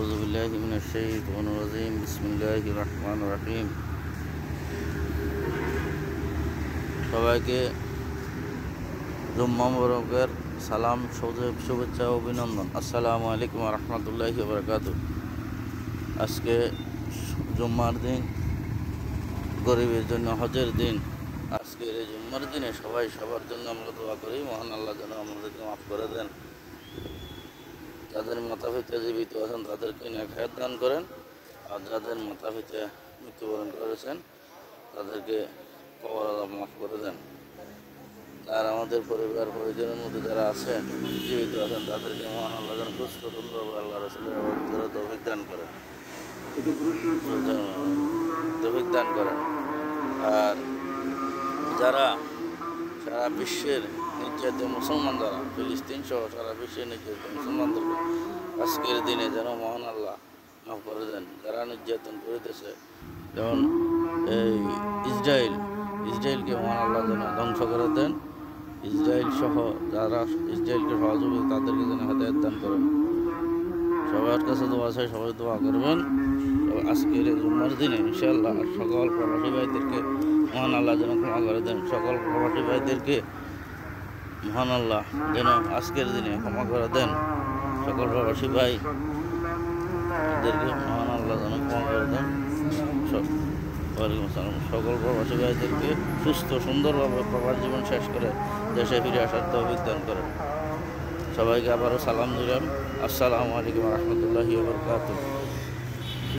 আউযু বিল্লাহি মিনাশ শাইতানির রাজিম। বিসমিল্লাহির রহমানির রহিম। সবাইকে জুম্মা মুবারকের সালাম, শুভেচ্ছা ও অভিনন্দন। আসসালামু আলাইকুম ওয়া রাহমাতুল্লাহি ওয়া বারাকাতুহু। আজকে জুম্মার দিন, গরিবের জন্য হজের দিন। আজকের এই জুম্মার দিনে সবাই সবার জন্য আমরা দোয়া করি, মহান আল্লাহ যেন আমাদেরকে মাফ করে দেন। যাদের মাতা পিতা জীবিত আছেন তাদেরকে নেক হায়াত দান করেন, আর যাদের মাতা পিতা মৃত্যুবরণ করেছেন তাদেরকে কবর আযাব মাফ করে দেন। আর আমাদের পরিবার পরিজনের মধ্যে যারা আছেন, জীবিত আছেন, তাদেরকে মহান আল্লাহ যেন সুস্থ সুন্দরভাবে আল্লাহ রাসূলের ইবাদত করে তৌফিক দান করেন। আর যারা সারা বিশ্বের নির্যাতিত মুসলমান, যারা ফিলিস্তিন সহ সারা বিশ্বের নির্যাতিত মুসলমানদেরকে আজকের দিনে যেন মহান আল্লাহ মাফ করে দেন। যারা নির্যাতন করিতেছে, যেমন এই ইসরায়েলকে মহান আল্লাহ যেন ধ্বংস করে দেন। ইসরায়েল সহ যারা ইসরায়েলকে সহযোগী তাদেরকে যেন হেদায়েত দান করেন। সবার কাছে দোয়া চাই, সবাই দোয়া করবেন। আজকের এই জুম্মার দিনে ইনশাআল্লাহ সকল প্রবাসী ভাইদেরকে মহান আল্লাহ যেন ক্ষমা করে দেন। সকল প্রবাসী ভাইদেরকে মহান আল্লাহ যেন আজকের দিনে ক্ষমা করে দেন। সকল প্রবাসী ভাইদেরকে মহান আল্লাহ যেন ক্ষমা করে দেন। ওয়ালাইকুম আসসালাম। সকল প্রবাসী ভাইদেরকে সুস্থ সুন্দরভাবে প্রবাস জীবন শেষ করে দেশে ফিরে আসার তৌফিক দান করেন। সবাইকে আবারও সালাম দিলাম। আসসালামু আলাইকুম ওয়া রাহমাতুল্লাহি ওয়া বারাকাতুহু।